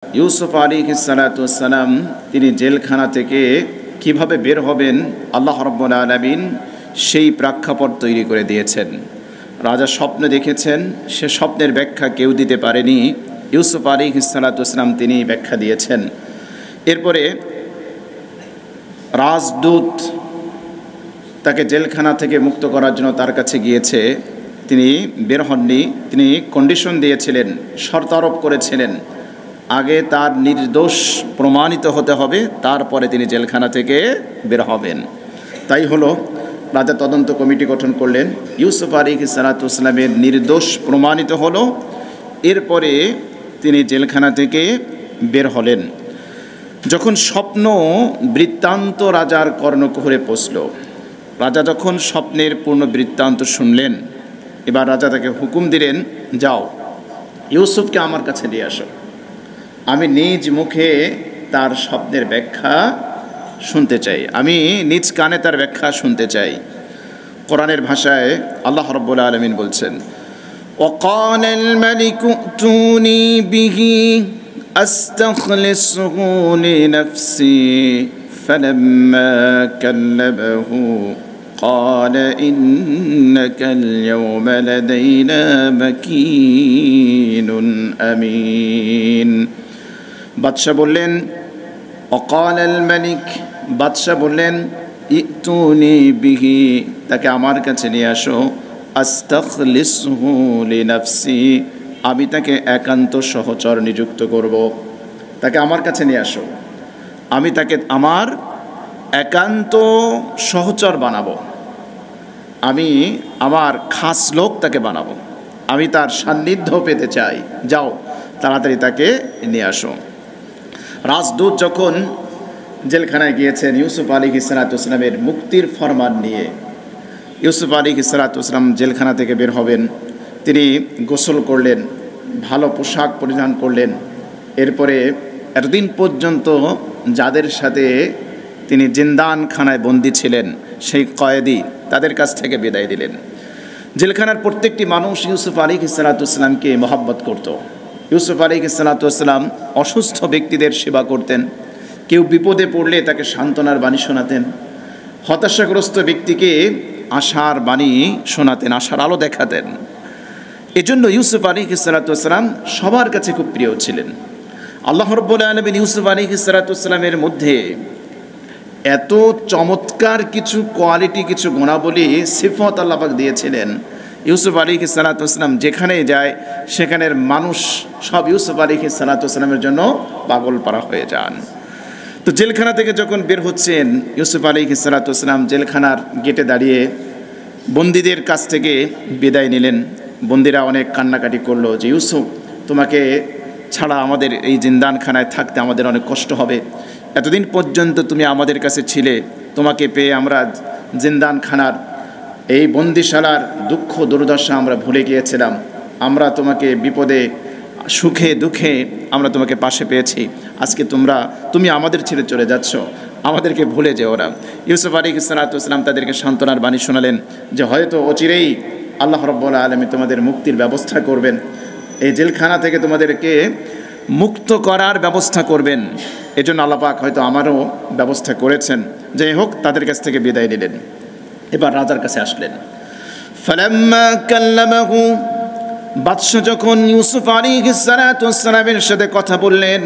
ইউসুফ আলাইহিস সালাতু ওয়াস সালাম তিনি জেলখানা থেকে কিভাবে বের হবেন আল্লাহ রাব্বুল আলামিন সেই প্রেক্ষাপট তৈরি করে দিয়েছেন। রাজা স্বপ্ন দেখেছেন, সে স্বপ্নের ব্যাখ্যা কেউ দিতে পারেনি, ইউসুফ আলাইহিস সালাতু ওয়াস সালাম তিনি ব্যাখ্যা দিয়েছেন। এরপরে রাজদূত তাকে জেলখানা থেকে মুক্ত করার জন্য তার কাছে গিয়েছে, তিনি বের হননি। তিনি কন্ডিশন দিয়েছিলেন, শর্ত আরোপ করেছিলেন, আগে তার নির্দোষ প্রমাণিত হতে হবে, তারপরে তিনি জেলখানা থেকে বের হবেন। তাই হলো, রাজা তদন্ত কমিটি গঠন করলেন, ইউসুফ আলাইহিস সালাতু ওয়াস সালামের নির্দোষ প্রমাণিত হলো, এরপরে তিনি জেলখানা থেকে বের হলেন। যখন স্বপ্ন বৃত্তান্ত রাজার কর্ণকুহরে পৌঁছল, রাজা যখন স্বপ্নের পূর্ণ বৃত্তান্ত শুনলেন, এবার রাজা তাকে হুকুম দিলেন, যাও ইউসুফকে আমার কাছে নিয়ে আসো, আমি নিজ মুখে তার স্বপ্নের ব্যাখ্যা শুনতে চাই, আমি নিজ কানে তার ব্যাখ্যা শুনতে চাই। কোরআনের ভাষায় আল্লাহ রাব্বুল আলামিন বলছেন, وقال الملك ائتوني به أستخلصه لنفسي فلما كلمه قال إنك اليوم لدينا مكين أمين। বাদশা বললেন, وقال الملك, বাদশা বললেন, ইতুনি বিহি, তাকে আমার কাছে নিয়ে আসো, আস্তাখলিসহু লিনাফসি, আমি তাকে একান্ত সহচর নিযুক্ত করব, তাকে আমার কাছে নিয়ে আসো, আমি তাকে আমার একান্ত সহচর বানাবো, আমি আমার খাস লোক তাকে বানাবো, আমি তার সান্নিধ্য পেতে চাই, যাও তাড়াতাড়ি তাকে নিয়ে আসো। রাজদূত যখন জেলখানায় গিয়েছেন ইউসুফ আলাইহিস সালাতু ওয়াস সালামের মুক্তির ফরমান নিয়ে, ইউসুফ আলাইহিস সালাতু ওয়াস সালাম জেলখানা থেকে বের হবেন, তিনি গোসল করলেন, ভালো পোশাক পরিধান করলেন, এরপরে এতদিন পর্যন্ত যাদের সাথে তিনি জিন্দানখানায় বন্দী ছিলেন, সেই কয়েদি, তাদের কাছ থেকে বিদায় দিলেন। জেলখানার প্রত্যেকটি মানুষ ইউসুফ আলাইহিস সালাতু ওয়াস সালামকে মহব্বত করত। ইউসুফ আলাইহিস সালাতু ওয়াস সালাম অসুস্থ ব্যক্তিদের সেবা করতেন, কেউ বিপদে পড়লে তাকে সান্ত্বনার বাণী শোনাতেন, হতাশাগ্রস্ত ব্যক্তিকে আশার বাণী শোনাতেন, আশার আলো দেখাতেন। এজন্য ইউসুফ আলাইহিস সালাতু ওয়াস সালাম সবার কাছে খুব প্রিয় ছিলেন। আল্লাহ রাব্বুল আলামিন ইউসুফ আলাইহিস সালাতু ওয়াস সালামের মধ্যে এত চমৎকার কিছু কোয়ালিটি, কিছু গুণাবলী, সিফত আল্লাহ পাক দিয়েছিলেন। ইউসুফ আলাইহিস সালাতু ওয়াস সালাম যেখানে যায় সেখানের মানুষ সব ইউসুফ আলাইহিস সালাতু ওয়াস সালামের জন্য পাগল পারা হয়ে যান। তো জেলখানা থেকে যখন বের হচ্ছেন, ইউসুফ আলাইহিস সালাতু ওয়াস সালাম জেলখানার গেটে দাঁড়িয়ে বন্দীদের কাছ থেকে বিদায় নিলেন। বন্দীরা অনেক কান্নাকাটি করলো যে, ইউসুফ, তোমাকে ছাড়া আমাদের এই জিন্দানখানায় থাকতে আমাদের অনেক কষ্ট হবে, এতদিন পর্যন্ত তুমি আমাদের কাছে ছিলে, তোমাকে পেয়ে আমরা জিন্দানখানার এই বন্দিশালার দুঃখ দুর্দশা আমরা ভুলে গিয়েছিলাম, আমরা তোমাকে বিপদে সুখে দুঃখে আমরা তোমাকে পাশে পেয়েছি, আজকে তুমি আমাদের ছেড়ে চলে যাচ্ছ, আমাদেরকে ভুলে যেও না। ইউসুফ আলাইহিস সালাতু ওয়াস সালাম তাদেরকে সান্ত্বনার বাণী শোনালেন যে হয়তো অচিরেই আল্লাহ রাব্বুল আলামিন তোমাদের মুক্তির ব্যবস্থা করবেন, এই জেলখানা থেকে তোমাদেরকে মুক্ত করার ব্যবস্থা করবেন, এজন্য আল্লাহ পাক হয়তো আমারও ব্যবস্থা করেছেন। যাই হোক, তাদের কাছ থেকে বিদায় নিলেন। এবার রাজার কাছে আসলেন। ফালাম্মা কাল্লামাহু, বাদশা যখন ইউসুফ আলাইহিস সালাতু ওয়াস সালামের সাথে কথা বললেন,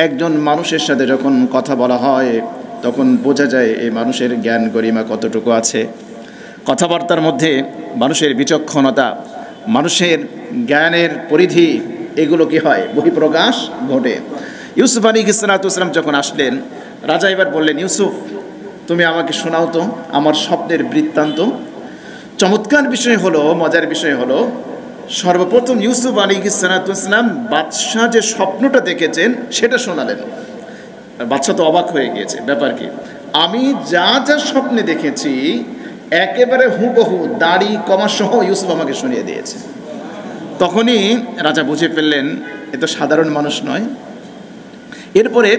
একজন মানুষের সাথে যখন কথা বলা হয় তখন বোঝা যায় এই মানুষের জ্ঞান গরিমা কতটুকু আছে। কথাবার্তার মধ্যে মানুষের বিচক্ষণতা, মানুষের জ্ঞানের পরিধি, এগুলো কি হয়, বহিঃপ্রকাশ ঘটে। ইউসুফ আলাইহিস সালাতু ওয়াস সালাম যখন আসলেন, রাজা এবার বললেন, ইউসুফ, তুমি আমাকে শোনাও তো আমার স্বপ্নের বৃত্তান্ত। চমৎকার বিষয় হলো, মজার বিষয় হলো, সর্বপ্রথম ইউসুফ আলাইহিস সালাতু ওয়াস সালাম বাদশাহ যে স্বপ্নটা দেখেছেন সেটা শোনালেন। বাদশাহ তো অবাক হয়ে গিয়েছে, ব্যাপার কি, আমি যা যা স্বপ্নে দেখেছি একেবারে হুবহু দাড়ি কমা সহ ইউসুফ আমাকে শুনিয়ে দিয়েছে। তখনই রাজা বুঝে ফেললেন এ তো সাধারণ মানুষ নয়। এরপরে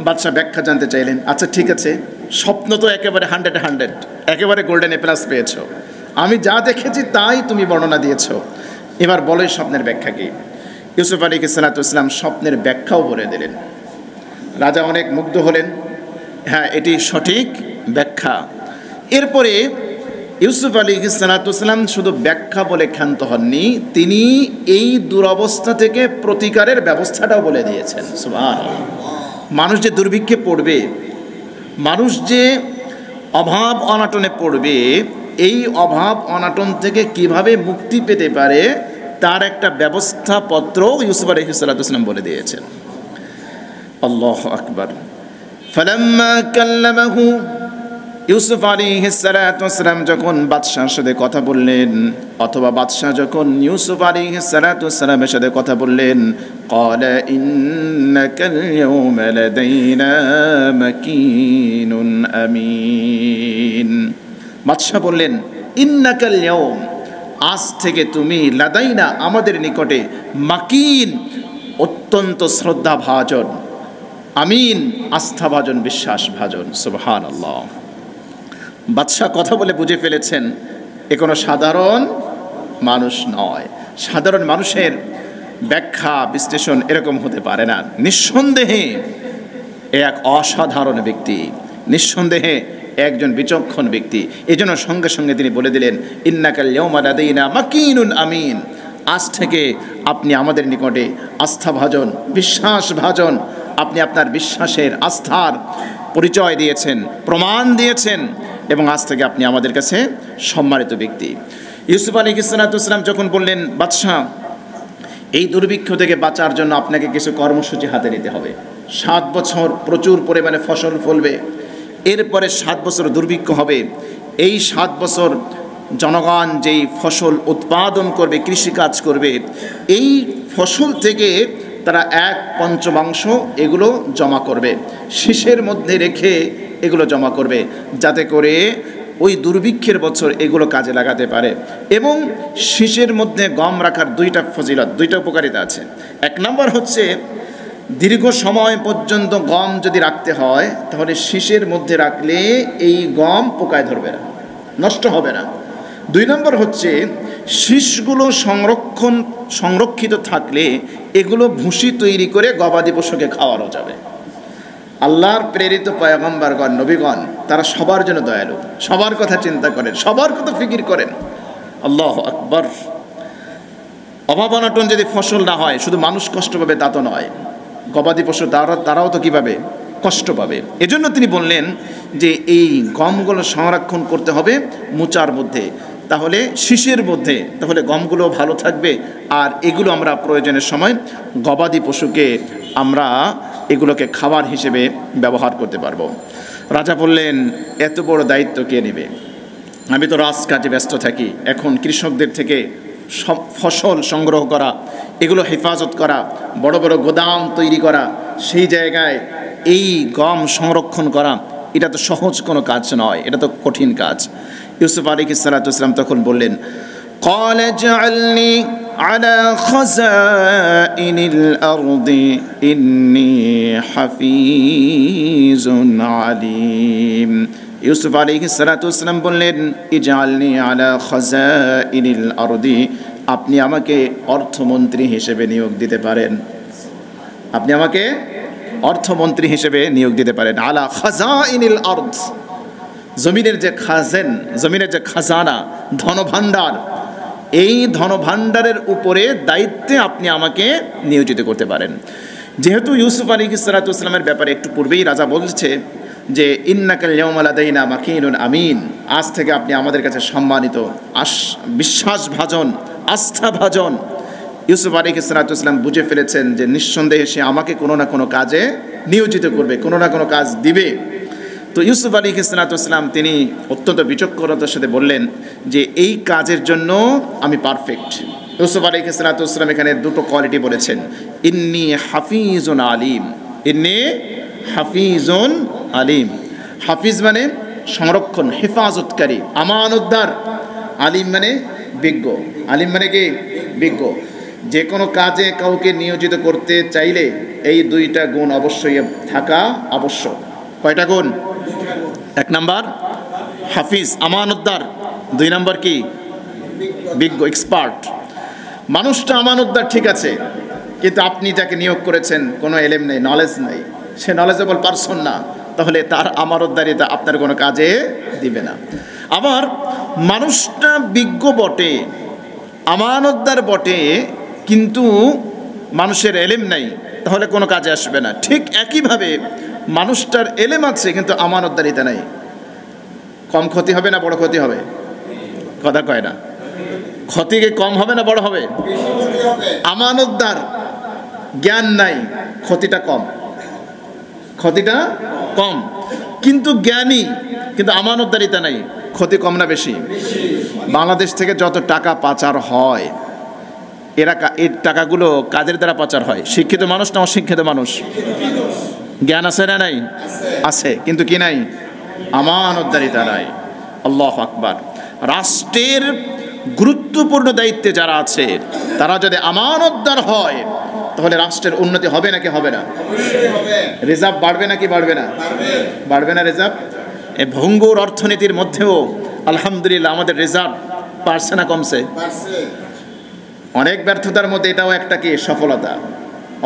বাদশাহ ব্যাখ্যা জানতে চাইলেন, আচ্ছা ঠিক আছে, স্বপ্ন তো একেবারে 100 একেবারে গোল্ডেন A+ পেয়েছ, আমি যা দেখেছি তাই তুমি বর্ণনা দিয়েছ, এবার বলো স্বপ্নের ব্যাখ্যা কি। ইউসুফ আলাইহিস সালাম স্বপ্নের ব্যাখ্যাও বলে দিলেন। রাজা অনেক মুগ্ধ হলেন, হ্যাঁ এটি সঠিক ব্যাখ্যা। এরপরে ইউসুফ আলাইহিস সালাম শুধু ব্যাখ্যা বলে ক্ষান্ত হননি, তিনি এই দুরবস্থা থেকে প্রতিকারের ব্যবস্থাটাও বলে দিয়েছেন। সুবহানাল্লাহ। মানুষ যে দুর্ভিক্ষে পড়বে, মানুষ যে অভাব অনাটনে পড়বে, এই অভাব অনাটন থেকে কিভাবে মুক্তি পেতে পারে তার একটা ব্যবস্থাপত্র ইউসুফ আলাইহিস সালাম বলে দিয়েছেন। আল্লাহু আকবার। ফালাম্মা কাল্লামাহু, ইউসুফ আলাইহিস সালাম যখন বাদশার সাথে কথা বললেন, অথবা বাদশাহ যখন ইউসুফ আলাইহিস সালামের সাথে কথা বললেন, ক্বালা ইন্নাকাল ইয়াওমা লাদাইনা মাকিনুন আমিন। বাদশাহ বললেন, ইন্নাকাল ইয়াওম, আজ থেকে তুমি লাদাইনা, আমাদের নিকটে, মাকিন, অত্যন্ত শ্রদ্ধাভাজন, আমিন, আস্থাভাজন, বিশ্বাসভাজন। সুবহানাল্লাহ। বাদশাহ কথা বলে বুঝে ফেলেছেন এ কোনো সাধারণ মানুষ নয়। সাধারণ মানুষের ব্যাখ্যা বিশ্লেষণ এরকম হতে পারে না। নিঃসন্দেহে এক অসাধারণ ব্যক্তি, নিঃসন্দেহে একজন বিচক্ষণ ব্যক্তি। এই জন্য সঙ্গে সঙ্গে তিনি বলে দিলেন, ইন্নাকাল ইয়াওমা লাদাইনা মাকিনুন আমিন, আজ থেকে আপনি আমাদের নিকটে আস্থাভাজন, বিশ্বাসভাজন। আপনি আপনার বিশ্বাসের, আস্থার পরিচয় দিয়েছেন, প্রমাণ দিয়েছেন, এবং আজ থেকে আপনি আমাদের কাছে সম্মানিত ব্যক্তি। ইউসুফ আলাইহিস সালাম যখন বললেন, বাদশাহ এই দুর্ভিক্ষ থেকে বাঁচার জন্য আপনাকে কিছু কর্মসূচি হাতে নিতে হবে। 7 বছর প্রচুর পরিমাণে ফসল ফলবে, এরপরে 7 বছর দুর্ভিক্ষ হবে। এই 7 বছর জনগণ যেই ফসল উৎপাদন করবে, কৃষিকাজ করবে, এই ফসল থেকে তারা 1/5 এগুলো জমা করবে, শীষের মধ্যে রেখে এগুলো জমা করবে, যাতে করে ওই দুর্ভিক্ষের বছর এগুলো কাজে লাগাতে পারে। এবং শীষের মধ্যে গম রাখার 2টা ফজিলত, 2টা উপকারিতা আছে। 1 নম্বর হচ্ছে, দীর্ঘ সময় পর্যন্ত গম যদি রাখতে হয় তাহলে শীষের মধ্যে রাখলে এই গম পোকায় ধরবে না, নষ্ট হবে না। 2 নম্বর হচ্ছে, শীষগুলো সংরক্ষিত থাকলে এগুলো ভুসি তৈরি করে গবাদি পশুকে খাওয়ানো যাবে। আল্লাহর প্রেরিত পয়গম্বরগণ, নবীগণ, তারা সবার জন্য দয়ালু, সবার কথা চিন্তা করেন, সবার কথা ফিকির করেন। আল্লাহু আকবার। অভাব অনাটন যদি ফসল না হয়, শুধু মানুষ কষ্ট পাবে তা তো নয়, গবাদি পশু তারাও তো কীভাবে কষ্ট পাবে। এজন্য তিনি বললেন যে এই গমগুলো সংরক্ষণ করতে হবে মোচার মধ্যে, তাহলে শীষের মধ্যে, তাহলে গমগুলো ভালো থাকবে। আর এগুলো আমরা প্রয়োজনের সময় গবাদি পশুকে আমরা এগুলোকে খাবার হিসেবে ব্যবহার করতে পারবো। রাজা বললেন, এত বড় দায়িত্ব কে নেবে? আমি তো রাজকাজে ব্যস্ত থাকি, এখন কৃষকদের থেকে সব ফসল সংগ্রহ করা, এগুলো হেফাজত করা, বড় বড় গোদাম তৈরি করা, সেই জায়গায় এই গম সংরক্ষণ করা, এটা তো সহজ কোনো কাজ নয়, এটা তো কঠিন কাজ। ইউসুফ আলাইহিস সালাম তখন বললেন, قال اجعلني على خزائن الأرض إني حفيظ عليم। ইউসুফ আলাইহিস সালাম বললেন, ইজআলনি আলা খাযাইনিল আরদি, আপনি আমাকে অর্থমন্ত্রী হিসেবে নিয়োগ দিতে পারেন, আপনি আমাকে অর্থমন্ত্রী হিসেবে নিয়োগ দিতে পারেন। আলা খাযাইনিল আরদ, জমিনের যে খাজেন, জমিনের যে খাজানা, ধনভাণ্ডার, এই ধনভাণ্ডারের উপরে দায়িত্বে আপনি আমাকে নিয়োজিত করতে পারেন। যেহেতু ইউসুফ আলাইহিস সালামের ব্যাপারে একটু পূর্বেই রাজা বলছে যে ইন্নাকাল ইয়াওমা লাদাইনা মাকিনুন আমিন, আজ থেকে আপনি আমাদের কাছে সম্মানিত, বিশ্বাসভাজন, আস্থাভাজন। ইউসুফ আলাইহিস সালাম বুঝে ফেলেছেন যে নিঃসন্দেহে সে আমাকে কোনো না কোনো কাজে নিয়োজিত করবে, কোনো না কোনো কাজ দিবে। তো ইউসুফ আলাইহিস সালাম তিনি অত্যন্ত বিচক্ষণতার সাথে বললেন যে এই কাজের জন্য আমি পারফেক্ট। ইউসুফ আলাইহিস সালাম এখানে 2টো কোয়ালিটি বলেছেন, ইন্নী হাফিজুন আলিম, ইন্নী হাফিজুন আলিম। হাফিজ মানে সংরক্ষণ, হেফাজতকারী, আমানতদার। আলিম মানে বিজ্ঞ। আলিম মানে কি? বিজ্ঞ। যে কোনো কাজে কাউকে নিয়োজিত করতে চাইলে এই 2টা গুণ অবশ্যই থাকা আবশ্যক। কয়টা গুণ? 1 নাম্বার হাফিজ, আমানতদার। 2 নাম্বার কি? বিজ্ঞ, এক্সপার্ট। মানুষটা আমানতদার ঠিক আছে, কিন্তু আপনি যাকে নিয়োগ করেছেন কোনো এলেম নেই, নলেজ নেই, সে নলেজেবল পারসন না, তাহলে তার আমানতদারিতা আপনার কোনো কাজে দিবে না। আবার মানুষটা বিজ্ঞ বটে, আমানতদার বটে, কিন্তু মানুষের এলেম নাই, তাহলে কোনো কাজে আসবে না। ঠিক একইভাবে মানুষটার এলেম আছে কিন্তু আমানতদারিতা নাই, কম ক্ষতি হবে না বড় ক্ষতি হবে? কথা কয় না। ক্ষতি কি কম হবে না বড় হবে? আমানতদার জ্ঞান নাই, ক্ষতিটা কম, ক্ষতিটা কম। কিন্তু জ্ঞানী কিন্তু আমানতদারিতা নাই, ক্ষতি কম না বেশি? বাংলাদেশ থেকে যত টাকা পাচার হয়, এই টাকাগুলো কাদের দ্বারা পাচার হয়? শিক্ষিত মানুষ না অশিক্ষিত মানুষ? জ্ঞান আছে না নাই? আছে, কিন্তু কি নাই? আমানতদারিতা নাই। আল্লাহু আকবার। রাষ্ট্রের গুরুত্বপূর্ণ দায়িত্বে যারা আছে তারা যদি আমানতদার হয় তাহলে রাষ্ট্রের উন্নতি হবে নাকি হবে না? রিজার্ভ বাড়বে নাকি বাড়বে না? বাড়বে না রিজার্ভ? এই ভঙ্গুর অর্থনীতির মধ্যেও আলহামদুলিল্লাহ আমাদের রিজার্ভ বাড়ছে না কমছে? অনেক ব্যর্থতার মধ্যে এটাও একটা কি সফলতা।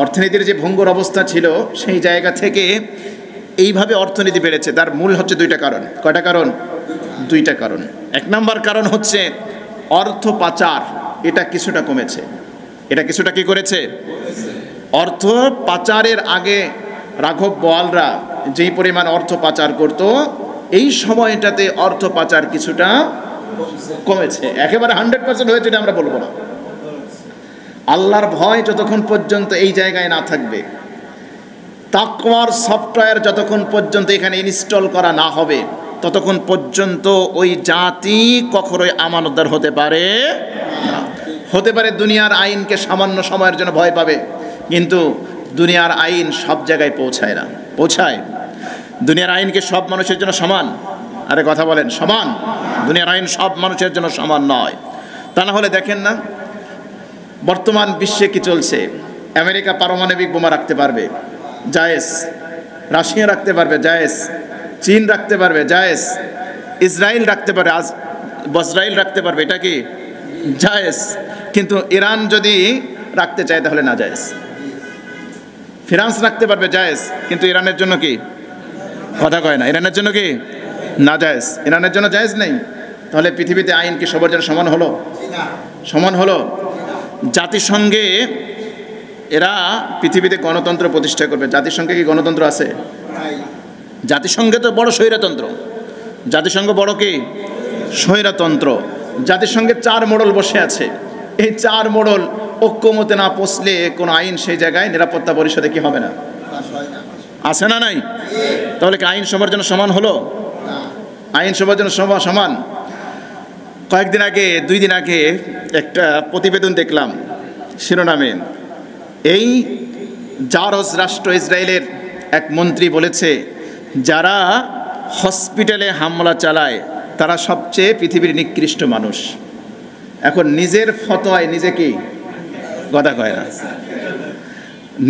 অর্থনীতির যে ভঙ্গুর অবস্থা ছিল সেই জায়গা থেকে এইভাবে অর্থনীতি বেড়েছে। তার মূল হচ্ছে দুইটা কারণ। কয়টা কারণ? দুইটা কারণ। এক নম্বর কারণ হচ্ছে অর্থ পাচার, এটা কিছুটা কমেছে। এটা কিছুটা কি করেছে? অর্থ পাচারের আগে রাঘব বোয়ালরা যেই পরিমাণ অর্থ পাচার করত, এই সময়টাতে অর্থ পাচার কিছুটা কমেছে। একেবারে 100% হয়েছে এটা আমরা বলবো না। আল্লাহর ভয় যতক্ষণ পর্যন্ত এই জায়গায় না থাকবে, তাকওয়ার সফটওয়্যার যতক্ষণ পর্যন্ত এখানে ইনস্টল করা না হবে, ততক্ষণ পর্যন্ত ওই জাতি কখনোই আমানতদার হতে পারে না। হতে পারে দুনিয়ার আইনকে সামান্য সময়ের জন্য ভয় পাবে, কিন্তু দুনিয়ার আইন সব জায়গায় পৌঁছায় না। পৌঁছায়? দুনিয়ার আইনকে সব মানুষের জন্য সমান? আরে কথা বলেন, সমান? দুনিয়ার আইন সব মানুষের জন্য সমান নয়। তা না হলে দেখেন না বর্তমান বিশ্বে কি চলছে। আমেরিকা পারমাণবিক বোমা রাখতে পারবে, জায়েজ। রাশিয়া রাখতে পারবে, জায়েজ। চীন রাখতে পারবে, জায়েজ। ইসরায়েল রাখতে পারে, ইসরায়েল রাখতে পারবে, এটা কি জায়েজ। কিন্তু ইরান যদি রাখতে চায় তাহলে না জায়েজ। ফ্রান্স রাখতে পারবে, জায়েজ, কিন্তু ইরানের জন্য কি? কথা কয় না। ইরানের জন্য কি? না জায়েজ। ইরানের জন্য জায়েজ নেই। তাহলে পৃথিবীতে আইন কি সবার জন্য সমান হলো? সমান হলো? জাতিসংঘে এরা পৃথিবীতে গণতন্ত্র প্রতিষ্ঠা করবে। জাতিসংঘে কি গণতন্ত্র আছে? জাতিসংঘে তো বড় স্বৈরতন্ত্র। জাতিসংঘ বড় কি? স্বৈরতন্ত্র। জাতিসংঘে 4 মোড়ল বসে আছে। এই 4 মোড়ল ঐক্যমতে না পৌঁছলে কোনো আইন সেই জায়গায় নিরাপত্তা পরিষদে কি হবে না? আছে না নাই? তাহলে কি আইন সবার জন্য সমান হলো? আইন সবার জন্য সমান? কয়েকদিন আগে, 2 দিন আগে একটা প্রতিবেদন দেখলাম শিরোনামে, এই জারজ রাষ্ট্র ইসরায়েলের এক মন্ত্রী বলেছে যারা হসপিটালে হামলা চালায় তারা সবচেয়ে পৃথিবীর নিকৃষ্ট মানুষ। এখন নিজের ফতোয়ায় নিজে কি? কথা কয় না।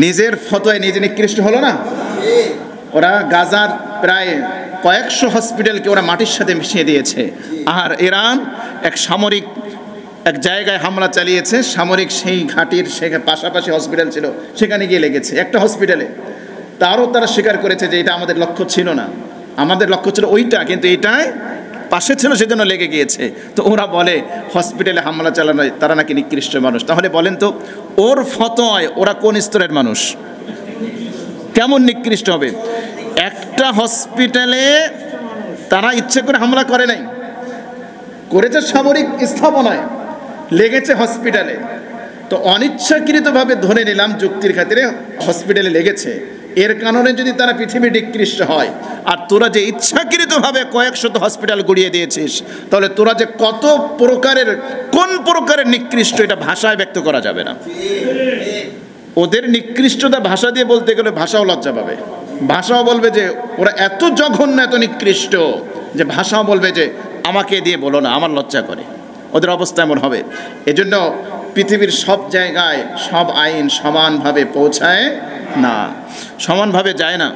নিজের ফতোয়ায় নিজে নিকৃষ্ট হলো না? ওরা গাজার প্রায় কয়েকশো হসপিটালকে ওরা মাটির সাথে মিশিয়ে দিয়েছে। আর ইরান এক জায়গায় হামলা চালিয়েছে, সামরিক সেই ঘাঁটির পাশাপাশি হসপিটাল ছিল, সেখানে গিয়ে লেগেছে একটা হসপিটালে। তারও তারা স্বীকার করেছে যে এটা আমাদের লক্ষ্য ছিল না, আমাদের লক্ষ্য ছিল ওইটা, কিন্তু এটাই পাশে ছিল সেজন্য লেগে গিয়েছে। তো ওরা বলে হসপিটালে হামলা চালানো তারা নাকি নিকৃষ্ট মানুষ। তাহলে বলেন তো ওর ফতোয়ায় ওরা কোন স্তরের মানুষ? কেমন নিকৃষ্ট হবে? একটা হসপিটালে তারা ইচ্ছে করে হামলা করে নাই, করেছে সামরিক স্থাপনায়, লেগেছে হসপিটালে। তো অনিচ্ছাকৃতভাবে ধরে নিলাম যুক্তির খাতিরে হসপিটালে লেগেছে, এর কারণে যদি তারা পৃথিবী নিকৃষ্ট হয়, আর তোরা যে ইচ্ছাকৃতভাবে কয়েকশত হসপিটাল গড়িয়ে দিয়েছিস, তাহলে তোরা যে কোন প্রকারের নিকৃষ্ট এটা ভাষায় ব্যক্ত করা যাবে না। ওদের নিকৃষ্টতা ভাষা দিয়ে বলতে গেলে ভাষাও লজ্জা পাবে। ভাষাও বলবে যে ওরা এত জঘন্য, এত নিকৃষ্ট, যে ভাষাও বলবে যে আমাকে দিয়ে বলো না, আমার লজ্জা করে। ওদের অবস্থা এমন হবে। এজন্য পৃথিবীর সব জায়গায় সব আইন সমানভাবে পৌঁছায় না, সমানভাবে যায় না।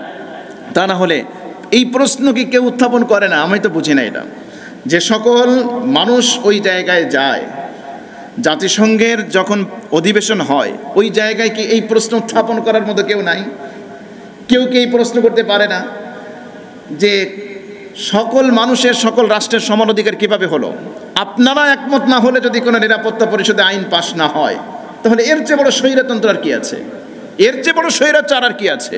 তা না হলে এই প্রশ্ন কি কেউ উত্থাপন করে না? আমি তো বুঝি না এটা। যে সকল মানুষ ওই জায়গায় যায়, জাতিসংঘের যখন অধিবেশন হয় ওই জায়গায় কি এই প্রশ্ন উত্থাপন করার মতো কেউ নাই? কেউ কি এই প্রশ্ন করতে পারে না যে সকল মানুষের সকল রাষ্ট্রের সমান অধিকার কিভাবে হলো? আপনারা একমত না হলে যদি কোনো নিরাপত্তা পরিষদে আইন পাশ না হয়, তাহলে এর চেয়ে বড় স্বৈরতন্ত্র আর কি আছে? এর চেয়ে বড় স্বৈরাচার আর কি আছে?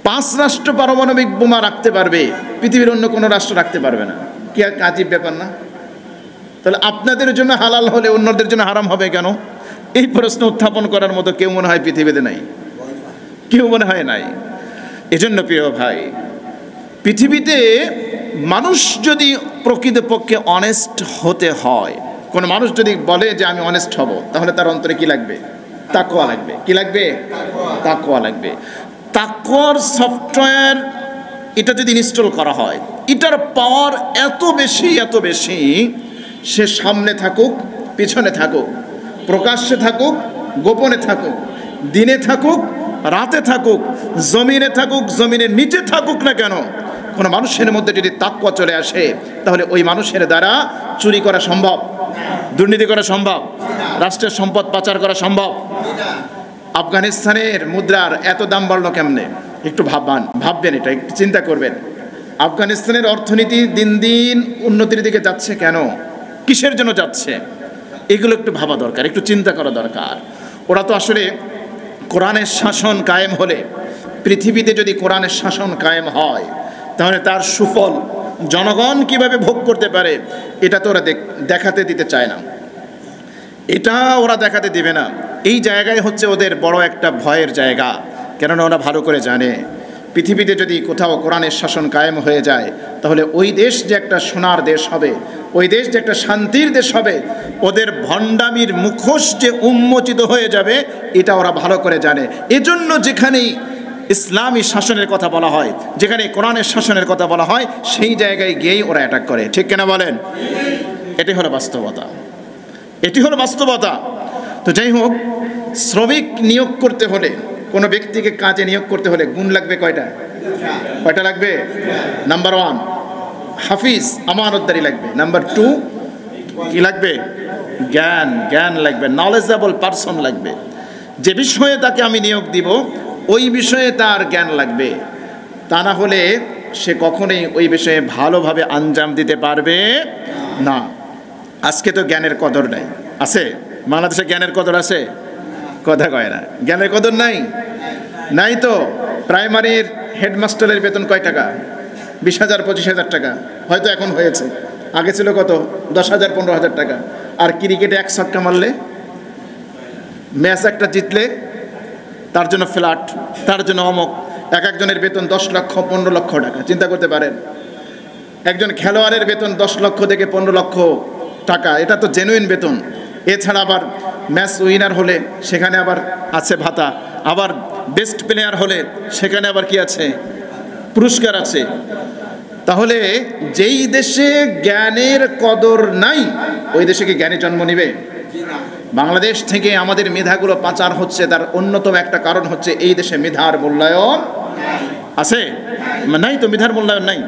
5 রাষ্ট্র পারমাণবিক বোমা রাখতে পারবে, পৃথিবীর অন্য কোনো রাষ্ট্র রাখতে পারবে না। কি আজীব ব্যাপার না? তাহলে আপনাদের জন্য হালাল হলে অন্যদের জন্য হারাম হবে কেন? এই প্রশ্ন উত্থাপন করার মতো কেউ মনে হয় পৃথিবীতে নাই, কেউ মনে হয় নাই। এজন্য প্রিয় ভাই, পৃথিবীতে মানুষ যদি প্রকৃতপক্ষে অনেস্ট হতে হয়, কোনো মানুষ যদি বলে যে আমি অনেস্ট হব, তাহলে তার অন্তরে কি লাগবে? তাকওয়া লাগবে। কি লাগবে? তাকওয়া লাগবে। তাকওয়ার সফটওয়্যার এটা যদি ইনস্টল করা হয়, এটার পাওয়ার এত বেশি, এত বেশি, সে সামনে থাকুক, পিছনে থাকুক, প্রকাশ্যে থাকুক, গোপনে থাকুক, দিনে থাকুক, রাতে থাকুক, জমিনে থাকুক, জমিনের নিচে থাকুক না কেন, কোনো মানুষের মধ্যে যদি তাকওয়া চলে আসে, তাহলে ওই মানুষের দ্বারা চুরি করা সম্ভব, দুর্নীতি করা সম্ভব, রাষ্ট্রের সম্পদ পাচার করা সম্ভব। আফগানিস্তানের মুদ্রার এত দাম বাড়লো কেমনে? একটু ভাববেন, এটা একটু চিন্তা করবেন। আফগানিস্তানের অর্থনীতি দিন দিন উন্নতির দিকে যাচ্ছে কেন? কিসের জন্য যাচ্ছে? এগুলো একটু ভাবা দরকার, একটু চিন্তা করা দরকার। ওরা তো আসলে কোরআনের শাসন কায়েম হলে, পৃথিবীতে যদি কোরআনের শাসন কায়েম হয়, তাহলে তার সুফল জনগণ কিভাবে ভোগ করতে পারে এটা তো ওরা দেখাতে দিতে চায় না, এটা ওরা দেখাতে দিবে না। এই জায়গায় হচ্ছে ওদের বড় একটা ভয়ের জায়গা। কেননা ওরা ভালো করে জানে পৃথিবীতে যদি কোথাও কোরআনের শাসন কায়েম হয়ে যায়, তাহলে ওই দেশ যে একটা সোনার দেশ হবে, ওই দেশ যে একটা শান্তির দেশ হবে, ওদের ভণ্ডামির মুখোশ যে উন্মোচিত হয়ে যাবে, এটা ওরা ভালো করে জানে। এজন্য যেখানেই ইসলামী শাসনের কথা বলা হয়, যেখানে কোরআনের শাসনের কথা বলা হয়, সেই জায়গায় গিয়েই ওরা অ্যাটাক করে। ঠিক কিনা বলেন? এটি হলো বাস্তবতা, এটি হলো বাস্তবতা। তো যাই হোক, শ্রমিক নিয়োগ করতে হলে, কোনো ব্যক্তিকে কাজে নিয়োগ করতে হলে গুণ লাগবে কয়টা? কয়টা লাগবে? নাম্বার 1 হাফিজ, আমানতদারি লাগবে। নাম্বার 2 কি লাগবে? জ্ঞান লাগবে, নলেজেবল পারসন লাগবে। যে বিষয়ে তাকে আমি নিয়োগ দিব ওই বিষয়ে তার জ্ঞান লাগবে, তা না হলে সে কখনোই ওই বিষয়ে ভালোভাবে আঞ্জাম দিতে পারবে না। আজকে তো জ্ঞানের কদর নাই। আছে বাংলাদেশে? জ্ঞানের কদর আছে? কথা কয় না। জ্ঞানের কদর নাই, নাই তো। প্রাইমারির হেডমাস্টারের বেতন কয় টাকা? 20,000 25,000 টাকা হয়তো এখন হয়েছে, আগে ছিল কত? 10,000 15,000 টাকা। আর ক্রিকেটে 1 ছক্কা মারলে, ম্যাচ একটা জিতলে তার জন্য ফ্ল্যাট, তার জন্য অমক, একজনের বেতন 10 লক্ষ 15 লক্ষ টাকা। চিন্তা করতে পারেন, একজন খেলোয়াড়ের বেতন 10 লক্ষ থেকে 15 লক্ষ টাকা, এটা তো জেনুইন বেতন। এছাড়া আবার ম্যাচ উইনার হলে সেখানে আবার আছে ভাতা, আবার বেস্ট প্লেয়ার হলে সেখানে আবার কি আছে? পুরস্কার আছে। তাহলে যেই দেশে জ্ঞানের কদর নাই, ওই দেশে কি জ্ঞানী জন্ম নিবে? বাংলাদেশ থেকে আমাদের মেধাগুলো পাচার হচ্ছে, তার অন্যতম একটা কারণ হচ্ছে এই দেশে মেধার মূল্যায়ন আছে নাই, তো মেধার মূল্যায়ন নাই।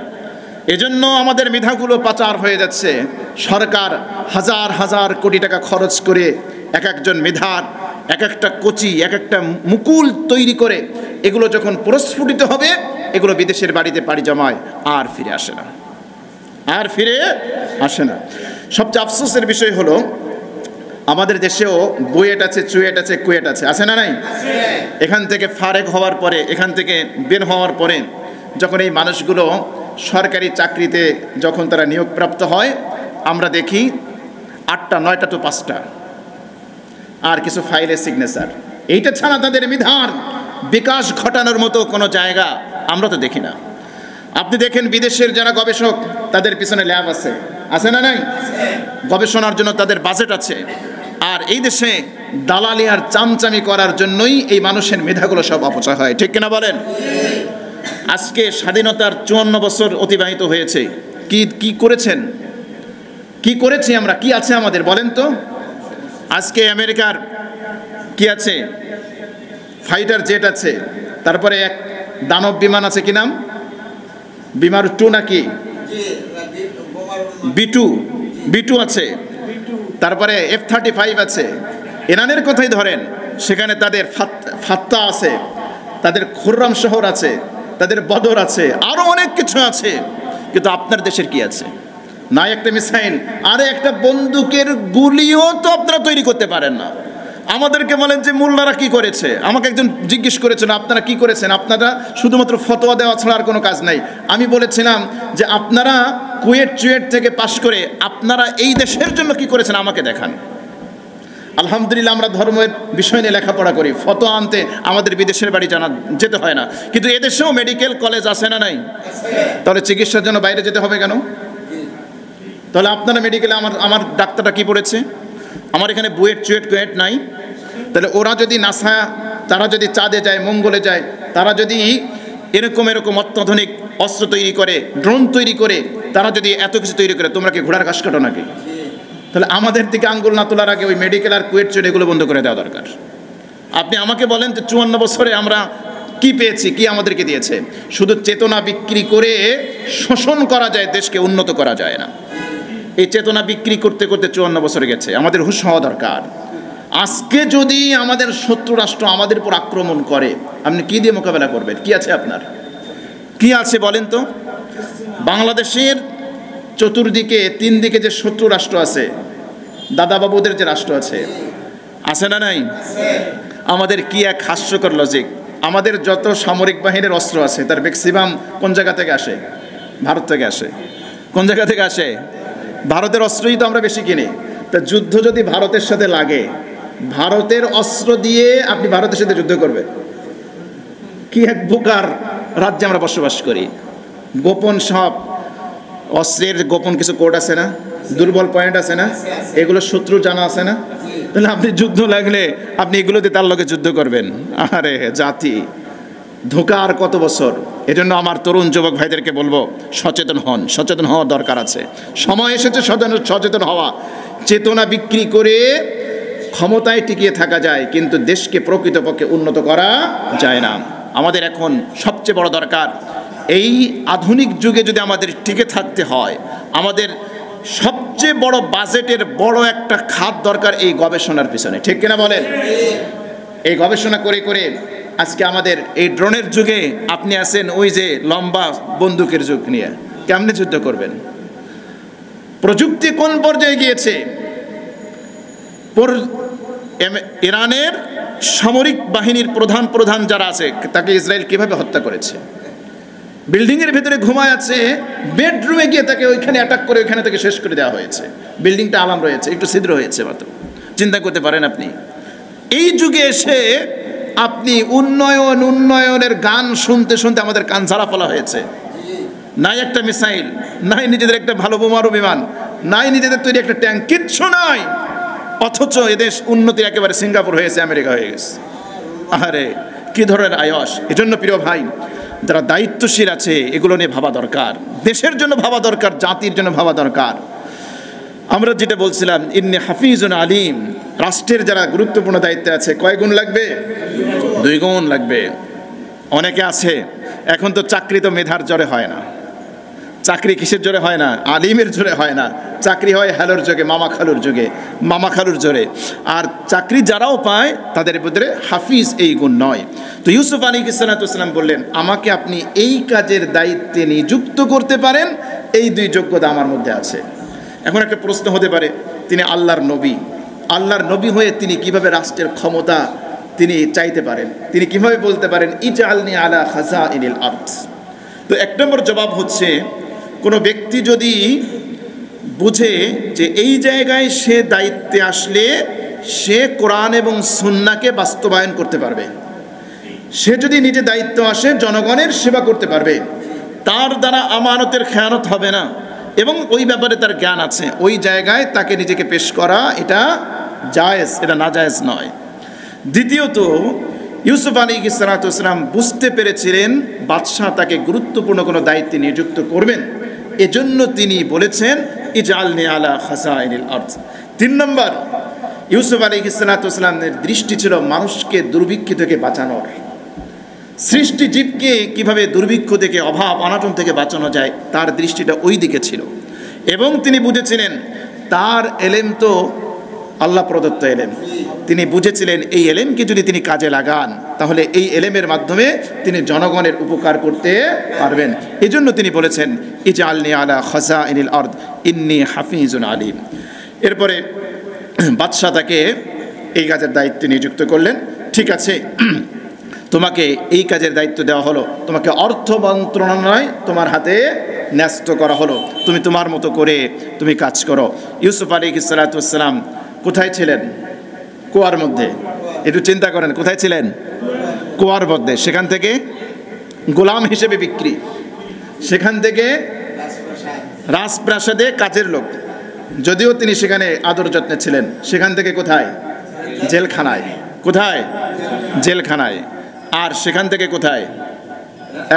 এজন্য আমাদের মেধাগুলো পাচার হয়ে যাচ্ছে। সরকার হাজার হাজার কোটি টাকা খরচ করে একজন মেধার এক একটা কোচি, এক একটা মুকুল তৈরি করে, এগুলো যখন প্রস্ফুটিত হবে, এগুলো বিদেশের বাড়িতে পাড়ি জমায়, আর ফিরে আসে না, আর ফিরে আসে না। সবচেয়ে আফসোসের বিষয় হলো, আমাদের দেশেও বুয়েট আছে, চুয়েট আছে, কুয়েট আছে, আছে না নাই? এখান থেকে ফারেক হওয়ার পরে, এখান থেকে বের হওয়ার পরে, যখন এই মানুষগুলো সরকারি চাকরিতে যখন তারা নিয়োগপ্রাপ্ত হয়, আমরা দেখি 8টা 9টা তো 5টা, আর কিছু ফাইলে সিগনেচার। এইটা ছাড়া তাদের মেধার বিকাশ ঘটানোর মতো কোনো জায়গা আমরা তো দেখি না। আপনি দেখেন বিদেশের যারা গবেষক, তাদের পিছনে ল্যাব আছে, আছে না নাই? গবেষণার জন্য তাদের বাজেট আছে। আর এই দেশে দালালি আর চামচামি করার জন্যই এই মানুষের মেধাগুলো সব অপচয় হয়। ঠিক কিনা বলেন? আজকে স্বাধীনতার 54 বছর অতিবাহিত হয়েছে। কি করেছেন? কি করেছি আমরা? কি আছে আমাদের বলেন তো? আজকে আমেরিকার কি আছে? ফাইটার জেট আছে, তারপরে এক দানব বিমান আছে, কি নাম? বিমান 2 নাকি? B2 আছে। তারপরে F-35 আছে। ইরানের কথাই ধরেন, সেখানে তাদের ফাত্তা আছে, তাদের খুররাম শহর আছে, তাদের বদর আছে, আরো অনেক কিছু আছে। কিন্তু আপনার দেশের কি আছে? না একটা মিসাইল, আরে একটা বন্দুকের গুলিও তো আপনারা তৈরি করতে পারেন না। আমাদেরকে বলেন যে মোল্লারা কি করেছে। আমাকে একজন জিজ্ঞেস করেছেন আপনারা কি করেছেন, আপনারা শুধুমাত্র ফতোয়া দেওয়া ছাড়া আর কোনো কাজ নাই। আমি বলেছিলাম যে আপনারা কুয়েট থেকে পাশ করে আপনারা এই দেশের জন্য কি করেছেন আমাকে দেখান। আলহামদুলিল্লাহ আমরা ধর্মের বিষয় নিয়ে লেখাপড়া করি, ফতোয়া আনতে আমাদের বিদেশের বাড়ি যেতে হয় না। কিন্তু এদেশেও মেডিকেল কলেজ আছে না নাই? তাহলে চিকিৎসার জন্য বাইরে যেতে হবে কেন? তাহলে আপনারা মেডিকেলে আমার ডাক্তারটা কি পড়েছে? আমার এখানে কুয়েট নাই। তাহলে ওরা যদি নাসা, তারা যদি চাঁদে যায়, মঙ্গলে যায়, তারা যদি এরকম অত্যাধুনিক অস্ত্র তৈরি করে, ড্রোন তৈরি করে, তারা যদি এত কিছু তৈরি করে, তোমরা কি ঘোড়ার ঘাস কাটো নাকি? তাহলে আমাদের দিকে আঙ্গুল না তোলার আগে ওই মেডিকেল আর কুয়েট এগুলো বন্ধ করে দেওয়া দরকার। আপনি আমাকে বলেন যে 54 বছরে আমরা কি পেয়েছি, কি আমাদেরকে দিয়েছে? শুধু চেতনা বিক্রি করে শোষণ করা যায়, দেশকে উন্নত করা যায় না। এই চেতনা বিক্রি করতে করতে 54 বছরে গেছে। আমাদের হুঁশ হওয়া দরকার। আজকে যদি আমাদের শত্রু রাষ্ট্র আমাদের উপর আক্রমণ করে, আপনি কি দিয়ে মোকাবেলা করবেন? কি আছে আপনার? কি আছে বলেন তো? বাংলাদেশের চতুর্দিকে 3 দিকে যে শত্রু রাষ্ট্র আছে, দাদা বাবুদের যে রাষ্ট্র আছে না নাই? আমাদের কি এক হাস্যকর লজিক। আমাদের যত সামরিক বাহিনীর অস্ত্র আছে তার ম্যাক্সিমাম কোন জায়গা থেকে আসে? ভারত থেকে আসে। কোন জায়গা থেকে আসে? ভারতের অস্ত্রই তো আমরা বেশি কিনি। তা যুদ্ধ যদি ভারতের সাথে লাগে, ভারতের অস্ত্র দিয়ে আপনি ভারতের সাথে যুদ্ধ করবেন? কি এক বোকার রাজ্যে আমরা বসবাস করি। গোপন সব অস্ত্রের গোপন কিছু কোড আছে না, দুর্বল পয়েন্ট আছে না, এগুলো শত্রু জানা আছে না? তাহলে আপনি যুদ্ধ লাগলে আপনি এগুলোতে তার লগে যুদ্ধ করবেন? আরে জাতি ধোঁকা আর কত বছর। এজন্য আমার তরুণ যুবক ভাইদেরকে বলবো, সচেতন হওয়ার দরকার আছে। সময় এসেছে সচেতন হওয়া। চেতনা বিক্রি করে ক্ষমতায় টিকিয়ে থাকা যায়, কিন্তু দেশকে প্রকৃতপক্ষে উন্নত করা যায় না। আমাদের এখন সবচেয়ে বড় দরকার, এই আধুনিক যুগে যদি আমাদের টিকে থাকতে হয়, আমাদের সবচেয়ে বড় বাজেটের বড় একটা খাত দরকার এই গবেষণার পিছনে। ঠিক কিনা বলেন? এই গবেষণা করে করে আজকে আমাদের এই ড্রোনের যুগে আপনি আছেন ওই যে লম্বা বন্দুকের যুগ নিয়ে, কেমনে যুদ্ধ করবেন? প্রযুক্তি কোন পর্যায়ে গিয়েছে? ইরানের সামরিক বাহিনীর প্রধান যারা আছে তাকে ইসরায়েল কিভাবে হত্যা করেছে। বিল্ডিংয়ের ভেতরে ঘুমায় আছে, বেডরুমে গিয়ে তাকে ওইখানে অ্যাটাক করে ওইখানে তাকে শেষ করে দেওয়া হয়েছে। বিল্ডিংটা আলাম রয়েছে, একটু ছিদ্র হয়েছে মাত্র। চিন্তা করতে পারেন আপনি? এই যুগে এসে আপনি উন্নয়নের গান শুনতে শুনতে আমাদের কান ঝাড়া ফেলা হয়েছে। নাই একটা মিসাইল, নাই নিজেদের একটা ভালো বোমারু বিমান, নাই নিজেদের তৈরি একটা ট্যাঙ্ক, কিচ্ছু নাই। অথচ এদেশ উন্নতির একেবারে সিঙ্গাপুর হয়েছে, আমেরিকা হয়ে গেছে। আরে কি ধরনের আয়স! এজন্য প্রিয় ভাই, যারা দায়িত্বশীল আছে এগুলো নিয়ে ভাবা দরকার। দেশের জন্য ভাবা দরকার, জাতির জন্য ভাবা দরকার। আমরা যেটা বলছিলাম, ইন্নী হাফিজুন আলিম, রাষ্ট্রের যারা গুরুত্বপূর্ণ দায়িত্বে আছে, কয় গুণ লাগবে? 2 গুণ লাগবে। অনেকে আছে এখন তো চাকরি তো মেধার জোরে হয় না। চাকরি কিসের জোরে হয় না? আলিমের জোরে হয় না। চাকরি হয় হ্যালোর যোগে, মামা খালুর জোরে। আর চাকরি যারাও পায় তাদের ভিতরে হাফিজ এই গুণ নয়। তো ইউসুফ আলাইহিস সালাম বললেন, আমাকে আপনি এই কাজের দায়িত্বে নিযুক্ত করতে পারেন, এই 2 যোগ্যতা আমার মধ্যে আছে। এখন একটা প্রশ্ন হতে পারে, তিনি আল্লাহর নবী হয়ে তিনি কিভাবে রাষ্ট্রের ক্ষমতা তিনি চাইতে পারেন? তিনি কিভাবে বলতে পারেন ইজআলনি আলা খাযাইনিল আরদ? তো 1 নম্বর জবাব হচ্ছে, কোনো ব্যক্তি যদি বুঝে যে এই জায়গায় সে দায়িত্বে আসলে সে কোরআন এবং সুন্নাহকে বাস্তবায়ন করতে পারবে, সে যদি নিজে দায়িত্ব আসে জনগণের সেবা করতে পারবে, তার দ্বারা আমানতের খেয়ানত হবে না এবং ওই ব্যাপারে তার জ্ঞান আছে, ওই জায়গায় তাকে নিজেকে পেশ করা এটা জায়েজ, এটা নাজায়েজ নয়। দ্বিতীয়ত, ইউসুফ আলাইহিস সালাম বুঝতে পেরেছিলেন বাদশাহ তাকে গুরুত্বপূর্ণ কোনো দায়িত্বে নিযুক্ত করবেন, এজন্য তিনি বলেছেন ইজআলনি আলা খাযাইনিল আরদ। 3 নম্বর, ইউসুফ আলাইহিস সালামের দৃষ্টি ছিল মানুষকে দুর্ভিক্ষ থেকে বাঁচানোর। সৃষ্টি জীবকে কিভাবে দুর্ভিক্ষ থেকে, অভাব অনাটন থেকে বাঁচানো যায়, তার দৃষ্টিটা ওই দিকে ছিল। এবং তিনি বুঝেছিলেন তার এলেম তো আল্লাহ প্রদত্ত এলেম। তিনি বুঝেছিলেন এই এলেমকে যদি তিনি কাজে লাগান তাহলে এই এলেমের মাধ্যমে তিনি জনগণের উপকার করতে পারবেন। এই জন্য তিনি বলেছেন ইজআলনি আলা খাযাইনিল আরদ ইন্নী হাফিজুন আলিম। এরপরে বাদশাহ তাকে এই কাজের দায়িত্বে নিযুক্ত করলেন। ঠিক আছে, তোমাকে এই কাজের দায়িত্ব দেওয়া হলো, তোমাকে অর্থ মন্ত্রণালয় তোমার হাতে ন্যস্ত করা হলো, তুমি তোমার মতো করে তুমি কাজ করো। ইউসুফ আলাইহিস সালাতু ওয়াস সালাম কোথায় ছিলেন? কুয়ার মধ্যে। একটু চিন্তা করেন, কোথায় ছিলেন? কুয়ার মধ্যে। সেখান থেকে গোলাম হিসেবে বিক্রি, সেখান থেকে রাজপ্রাসাদে কাজের লোক, যদিও তিনি সেখানে আদর যত্নে ছিলেন, সেখান থেকে কোথায়? জেলখানায়। কোথায়? জেলখানায়। আর সেখান থেকে কোথায়?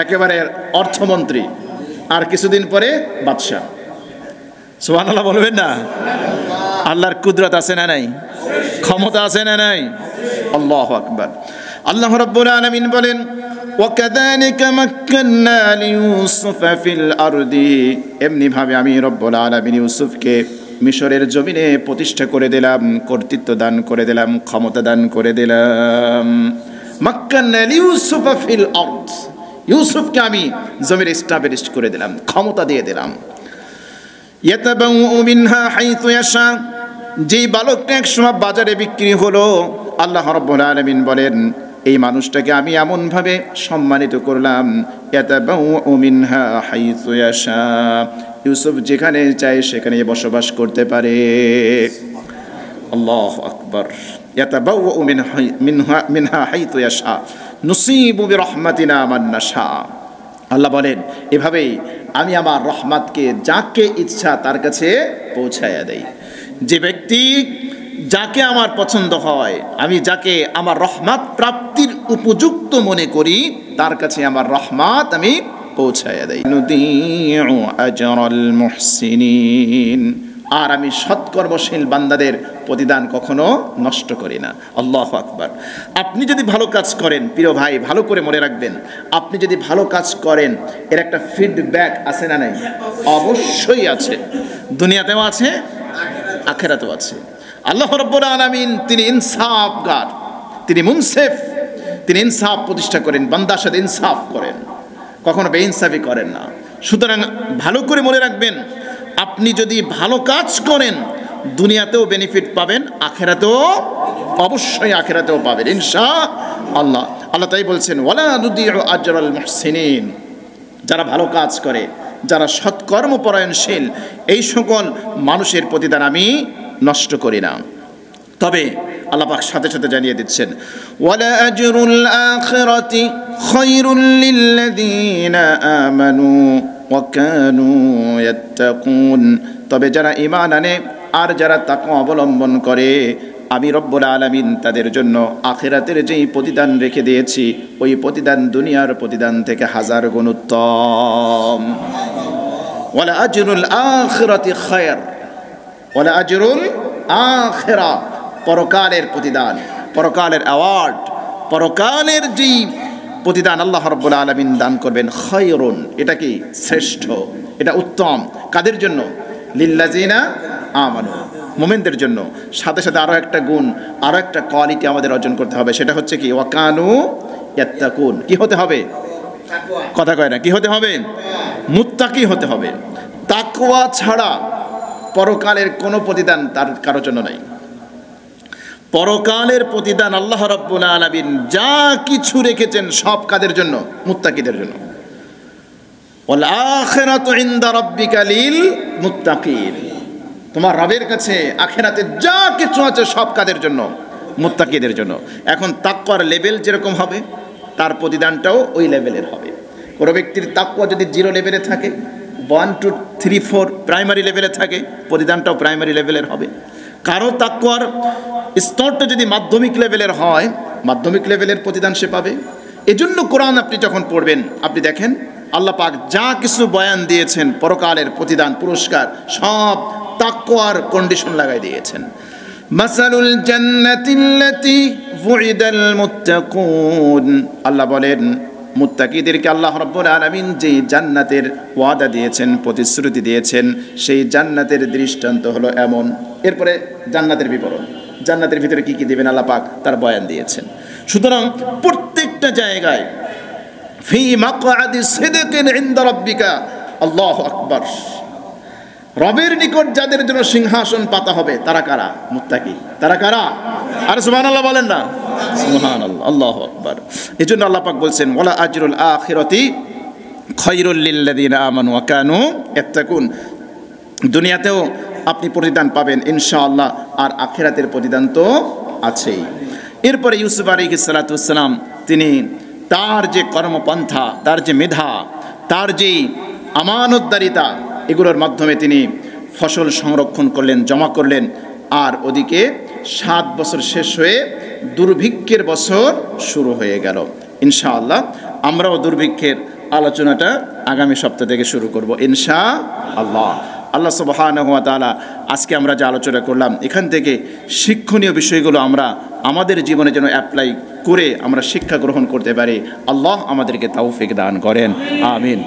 একেবারে অর্থমন্ত্রী, আর কিছুদিন পরে বাদশাহ। সুবহানাল্লাহ বলবেন না? আল্লাহর কুদরত আছে না নাই? ক্ষমতা আছে না নাই? আল্লাহু আকবার। আল্লাহ রাব্বুল আলামিন বলেন ওয়াকাযালিকা মাক্কান্না লিইউসুফা ফিল আরদি, এমনি ভাবে আমি রব্বুল আলামিন ইউসুফকে মিশরের জমিনে প্রতিষ্ঠা করে দিলাম, কর্তৃত্ব দান করে দিলাম, ক্ষমতা দান করে দিলাম। মাক্কান্না লিইউসুফা ফিল আরদ, ইউসুফকে আমি জমিনে এস্টাবলিশ করে দিলাম, ক্ষমতা দিয়ে দিলাম। ইয়াতাবাউ মিনহা হাইতু ইয়াশা, যেই বালকটা একসময় বাজারে বিক্রি হলো, আল্লাহ রাব্বুল আলামিন বলেন এই মানুষটাকে আমি এমনভাবে সম্মানিত করলাম, ইয়াতাবাউ মিনহা হাইতু ইয়াশা, ইউসুফ যেখানে চায় সেখানে বসবাস করতে পারে। আল্লাহু আকবার। ইয়াতাবাউ মিনহা হাইতু ইয়াশা নুসিবু বিরহমাতিনা মান নাশা। আল্লাহ বলেন এভাবেই আমি আমার রহমতকে যাকে ইচ্ছা তার কাছে পৌঁছায়া দেই। যে ব্যক্তি যাকে আমার পছন্দ হয়, আমি যাকে আমার রহমত প্রাপ্তির উপযুক্ত মনে করি, তার কাছে আমার রহমত আমি পৌঁছায়া দেই। নুদিউ আজরাল মুহসিনিন, আর আমি সৎকর্মশীল বান্দাদের প্রতিদান কখনো নষ্ট করি না। আল্লাহু আকবার। আপনি যদি ভালো কাজ করেন, প্রিয় ভাই ভালো করে মনে রাখবেন, আপনি যদি ভালো কাজ করেন এর একটা ফিডব্যাক আছে না নাই? অবশ্যই আছে। দুনিয়াতেও আছে, আখিরাতেও আছে। আল্লাহ রাব্বুল আলামিন তিনি ইনসাফগার, তিনি মুনসিফ, তিনি ইনসাফ প্রতিষ্ঠা করেন, বান্দার সাথে ইনসাফ করেন, কখনো বেইনসাফি করেন না। সুতরাং ভালো করে মনে রাখবেন, আপনি যদি ভালো কাজ করেন দুনিয়াতেও বেনিফিট পাবেন, আখিরাতেও অবশ্যই আখিরাতেও পাবেন ইনশাআল্লাহ। আল্লাহ তাই বলছেন ওয়ালা নুদিউ আজরাল মুহসিনিন, যারা ভালো কাজ করে, যারা সৎকর্মপরায়ণশীল, এই সকল মানুষের প্রতিদান আমি নষ্ট করি না। তবে আল্লাহ পাক সাথে সাথে জানিয়ে দিচ্ছেন ওয়ালা আজরুল আখিরাতি খায়রুল লিল্লাযিনা আমানু ওয়া কানু ইয়াত্তাকুন, তবে যারা ঈমান আনে আর যারা তাকওয়া অবলম্বন করে, আমি রব্বুল আলামিন তাদের জন্য আখিরাতের যেই প্রতিদান রেখে দিয়েছি ওই প্রতিদান দুনিয়ার প্রতিদান থেকে হাজার গুণ উত্তম। ওয়ালা আজরুল আখিরাতি খায়র, ওয়ালা আজরুল আখিরা, পরকালের প্রতিদান, পরকালের অ্যাওয়ার্ড, পরকালের যেই প্রতিদান আল্লাহ রাব্বুল আলামিন দান করবেন, খায়রুন, এটা কি শ্রেষ্ঠ, এটা উত্তম। কাদের জন্য? লিল্লাযিনা আমানু, মুমিনদের জন্য। সাথে সাথে আরো একটা গুণ, আরো একটা কোয়ালিটি আমাদের অর্জন করতে হবে, সেটা হচ্ছে কি ওয়া কানু ইয়াত্তাকুন। কি হতে হবে? কথা কয় না, কি হতে হবে? মুত্তাকি হতে হবে। তাকওয়া ছাড়া পরকালের কোনো প্রতিদান তার কারোর জন্য নাই। পরকালের প্রতিদান আল্লাহ রাব্বুল আলামিন যা কিছু রেখেছেন সব কাদের জন্য? মুত্তাকিদের জন্য। ওয়াল আখিরাতু ইনদা রাব্বিকা লিল মুত্তাকিন, তোমার রবের কাছে আখিরাতে যা কিছু আছে সব কাদের জন্য? মুত্তাকিদের জন্য। এখন তাকওয়ার লেভেল যেরকম হবে তার প্রতিদানটাও ওই লেভেলের হবে। কোনো ব্যক্তির তাকওয়া যদি 0 লেভেলে থাকে, 1 2 3 4 প্রাইমারি লেভেলে থাকে, প্রতিদানটাও প্রাইমারি লেভেলের হবে। কারো তাকওয়ার স্তরটা যদি মাধ্যমিক লেভেলের হয়, মাধ্যমিক লেভেলের প্রতিদান সে পাবে। এজন্য কোরআন আপনি যখন পড়বেন, আপনি দেখেন আল্লাহ পাক যা কিছু বয়ান দিয়েছেন পরকালের প্রতিদান পুরস্কার, সব তাকওয়ার কন্ডিশন লাগাই দিয়েছেন। মাসালুল জান্নাতিল্লাতী ওয়িদাল মুত্তাকুন, আল্লাহ বলেন মুত্তাকিদেরকে আল্লাহ রাব্বুল আলামিন যে জান্নাতের ওয়াদা দিয়েছেন, প্রতিশ্রুতি দিয়েছেন, সেই জান্নাতের দৃষ্টান্ত হলো এমন। এরপরে জান্নাতের বিবরণ, জান্নাতের ভিতরে কি কি দেবেন আল্লাহ পাক তার বয়ান দিয়েছেন। সুতরাং প্রত্যেকটা জায়গায় ফি মাকআদি সিদকিন ইনদা রাব্বিকা, আল্লাহু আকবার, রবের নিকট যাদের জন্য সিংহাসন পাতা হবে তারা কারা? মুত্তাকি। তারা কারা? আর সুবহানাল্লাহ বলেন না, সুবহানাল্লাহ, আল্লাহু আকবার। এজন্য আল্লাহ পাক বলছেন ওয়ালা আজরুল আখিরাতি খায়রুল লিল্লাযিনা আমানু ওয়া কানু ইয়াত্তাকুন। দুনিয়াতেও আপনি প্রতিদান পাবেন ইনশাআল্লাহ, আর আখিরাতের প্রতিদান তো আছেই। এরপরে ইউসুফ আলাইহিস সালাতু ওয়াস সালাম তিনি তার যে কর্মপন্থা, তার যে মেধা, তার যে আমানতদারিতা, এগুলোর মাধ্যমে তিনি ফসল সংরক্ষণ করলেন, জমা করলেন। আর ওদিকে 7 বছর শেষ হয়ে দুর্ভিক্ষের বছর শুরু হয়ে গেল। ইনশাআল্লাহ আমরাও দুর্ভিক্ষের আলোচনাটা আগামী সপ্তাহ থেকে শুরু করব ইনশাআল্লাহ। আল্লাহ সুবহানাহু ওয়া তাআলা আজকে আমরা যে আলোচনা করলাম এখান থেকে শিক্ষণীয় বিষয়গুলো আমরা আমাদের জীবনে যেন অ্যাপ্লাই করে আমরা শিক্ষা গ্রহণ করতে পারি। আল্লাহ আমাদেরকে তৌফিক দান করেন, আমিন।